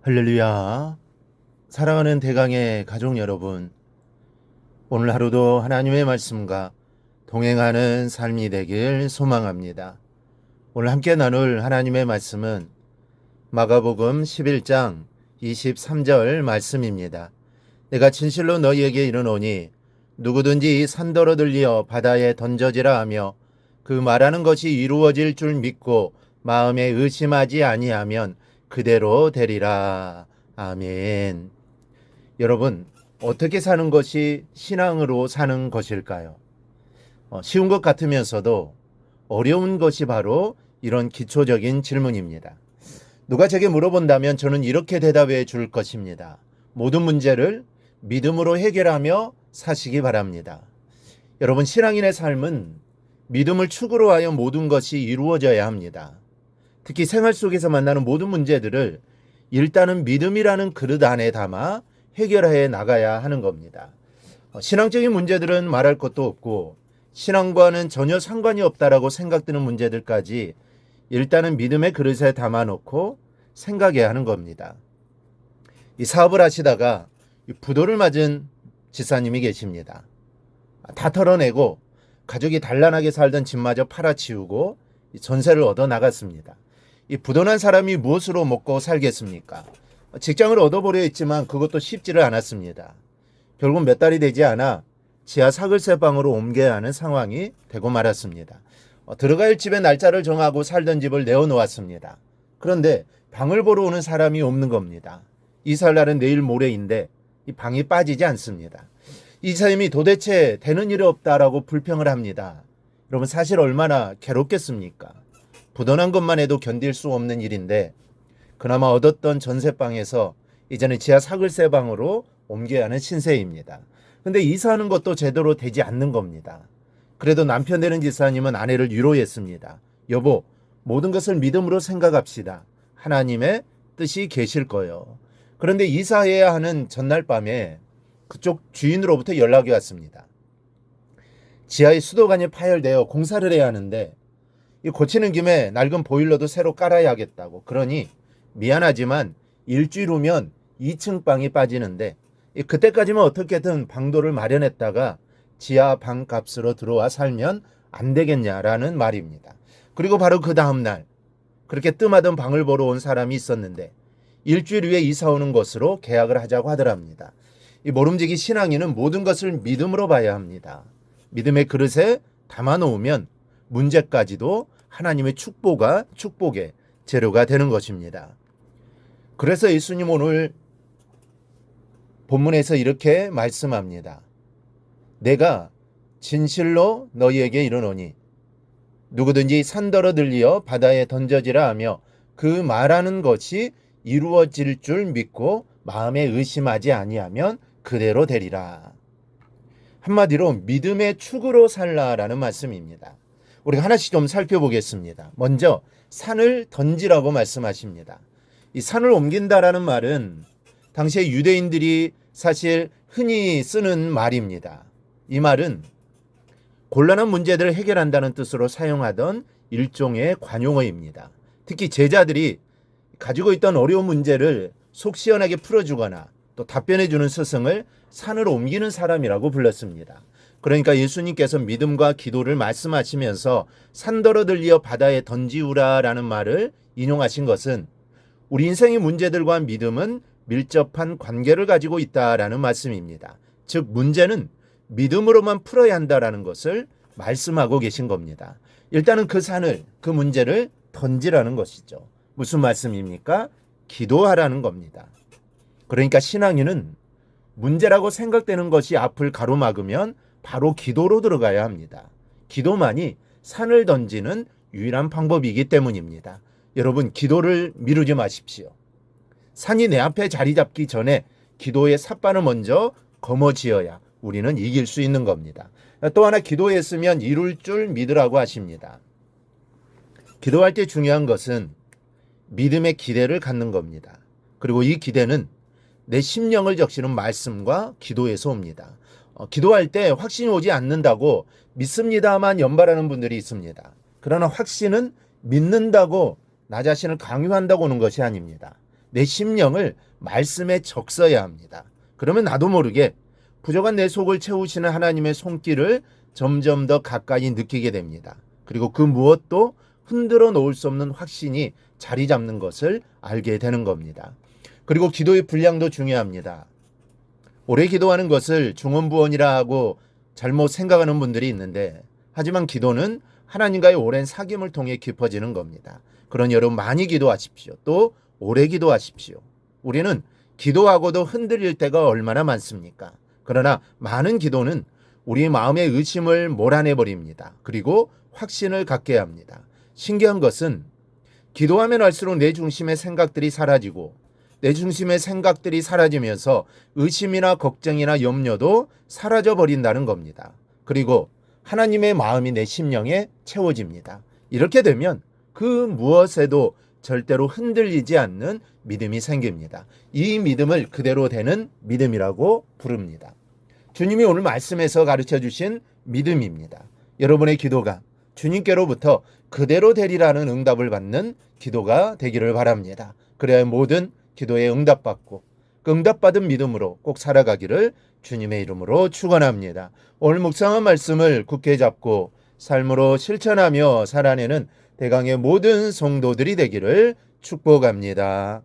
할렐루야. 사랑하는 대강의 가족 여러분, 오늘 하루도 하나님의 말씀과 동행하는 삶이 되길 소망합니다. 오늘 함께 나눌 하나님의 말씀은 마가복음 11장 23절 말씀입니다. 내가 진실로 너희에게 이르노니 누구든지 이 산더러 들리어 바다에 던져지라 하며 그 말하는 것이 이루어질 줄 믿고 마음에 의심하지 아니하면 그대로 되리라. 아멘. 여러분, 어떻게 사는 것이 신앙으로 사는 것일까요? 쉬운 것 같으면서도 어려운 것이 바로 이런 기초적인 질문입니다. 누가 제게 물어본다면 저는 이렇게 대답해 줄 것입니다. 모든 문제를 믿음으로 해결하며 사시기 바랍니다. 여러분, 신앙인의 삶은 믿음을 축으로 하여 모든 것이 이루어져야 합니다. 특히 생활 속에서 만나는 모든 문제들을 일단은 믿음이라는 그릇 안에 담아 해결해 나가야 하는 겁니다. 신앙적인 문제들은 말할 것도 없고 신앙과는 전혀 상관이 없다라고 생각되는 문제들까지 일단은 믿음의 그릇에 담아놓고 생각해야 하는 겁니다. 이 사업을 하시다가 부도를 맞은 지사님이 계십니다. 다 털어내고 가족이 단란하게 살던 집마저 팔아치우고 전세를 얻어 나갔습니다. 이 부도난 사람이 무엇으로 먹고 살겠습니까? 직장을 얻어보려 했지만 그것도 쉽지를 않았습니다. 결국 몇 달이 되지 않아 지하 사글세 방으로 옮겨야 하는 상황이 되고 말았습니다. 들어갈 집의 날짜를 정하고 살던 집을 내어놓았습니다. 그런데 방을 보러 오는 사람이 없는 겁니다. 이사할 날은 내일 모레인데 이 방이 빠지지 않습니다. 이사님이 도대체 되는 일이 없다라고 불평을 합니다. 여러분, 사실 얼마나 괴롭겠습니까? 부도난 것만 해도 견딜 수 없는 일인데 그나마 얻었던 전세방에서 이제는 지하 사글세 방으로 옮겨야 하는 신세입니다. 근데 이사하는 것도 제대로 되지 않는 겁니다. 그래도 남편 되는 지사님은 아내를 위로했습니다. 여보, 모든 것을 믿음으로 생각합시다. 하나님의 뜻이 계실 거예요. 그런데 이사해야 하는 전날 밤에 그쪽 주인으로부터 연락이 왔습니다. 지하에 수도관이 파열되어 공사를 해야 하는데 이 고치는 김에 낡은 보일러도 새로 깔아야 하겠다고. 그러니 미안하지만 일주일 후면 2층 방이 빠지는데 그때까지만 어떻게든 방도를 마련했다가 지하 방 값으로 들어와 살면 안 되겠냐라는 말입니다. 그리고 바로 그 다음날 그렇게 뜸하던 방을 보러 온 사람이 있었는데 일주일 후에 이사 오는 것으로 계약을 하자고 하더랍니다. 이 모름지기 신앙인은 모든 것을 믿음으로 봐야 합니다. 믿음의 그릇에 담아놓으면 문제까지도 하나님의 축복의 재료가 되는 것입니다. 그래서 예수님 오늘 본문에서 이렇게 말씀합니다. 내가 진실로 너희에게 이르노니 누구든지 산더러 들리어 바다에 던져지라 하며 그 말하는 것이 이루어질 줄 믿고 마음에 의심하지 아니하면 그대로 되리라. 한마디로 믿음의 축으로 살라라는 말씀입니다. 우리가 하나씩 좀 살펴보겠습니다. 먼저 산을 던지라고 말씀하십니다. 이 산을 옮긴다라는 말은 당시에 유대인들이 사실 흔히 쓰는 말입니다. 이 말은 곤란한 문제들을 해결한다는 뜻으로 사용하던 일종의 관용어입니다. 특히 제자들이 가지고 있던 어려운 문제를 속 시원하게 풀어주거나 또 답변해주는 스승을 산으로 옮기는 사람이라고 불렀습니다. 그러니까 예수님께서 믿음과 기도를 말씀하시면서 산더러 들리어 바다에 던지우라라는 말을 인용하신 것은 우리 인생의 문제들과 믿음은 밀접한 관계를 가지고 있다라는 말씀입니다. 즉 문제는 믿음으로만 풀어야 한다라는 것을 말씀하고 계신 겁니다. 일단은 그 산을, 그 문제를 던지라는 것이죠. 무슨 말씀입니까? 기도하라는 겁니다. 그러니까 신앙인은 문제라고 생각되는 것이 앞을 가로막으면 바로 기도로 들어가야 합니다. 기도만이 산을 던지는 유일한 방법이기 때문입니다. 여러분, 기도를 미루지 마십시오. 산이 내 앞에 자리 잡기 전에 기도의 삿발을 먼저 거머쥐어야 우리는 이길 수 있는 겁니다. 또 하나, 기도했으면 이룰 줄 믿으라고 하십니다. 기도할 때 중요한 것은 믿음의 기대를 갖는 겁니다. 그리고 이 기대는 내 심령을 적시는 말씀과 기도에서 옵니다. 기도할 때 확신이 오지 않는다고 믿습니다만 연발하는 분들이 있습니다. 그러나 확신은 믿는다고 나 자신을 강요한다고 오는 것이 아닙니다. 내 심령을 말씀에 적셔야 합니다. 그러면 나도 모르게 부족한 내 속을 채우시는 하나님의 손길을 점점 더 가까이 느끼게 됩니다. 그리고 그 무엇도 흔들어 놓을 수 없는 확신이 자리 잡는 것을 알게 되는 겁니다. 그리고 기도의 분량도 중요합니다. 오래 기도하는 것을 중언부언이라 하고 잘못 생각하는 분들이 있는데, 하지만 기도는 하나님과의 오랜 사귐을 통해 깊어지는 겁니다. 그러니 여러분 많이 기도하십시오. 또 오래 기도하십시오. 우리는 기도하고도 흔들릴 때가 얼마나 많습니까? 그러나 많은 기도는 우리 마음의 의심을 몰아내버립니다. 그리고 확신을 갖게 합니다. 신기한 것은 기도하면 할수록 내 중심의 생각들이 사라지고, 내 중심의 생각들이 사라지면서 의심이나 걱정이나 염려도 사라져 버린다는 겁니다. 그리고 하나님의 마음이 내 심령에 채워집니다. 이렇게 되면 그 무엇에도 절대로 흔들리지 않는 믿음이 생깁니다. 이 믿음을 그대로 되는 믿음이라고 부릅니다. 주님이 오늘 말씀에서 가르쳐 주신 믿음입니다. 여러분의 기도가 주님께로부터 그대로 되리라는 응답을 받는 기도가 되기를 바랍니다. 그래야 모든 기도에 응답받고 그 응답받은 믿음으로 꼭 살아가기를 주님의 이름으로 축원합니다. 오늘 묵상한 말씀을 굳게 잡고 삶으로 실천하며 살아내는 대강의 모든 성도들이 되기를 축복합니다.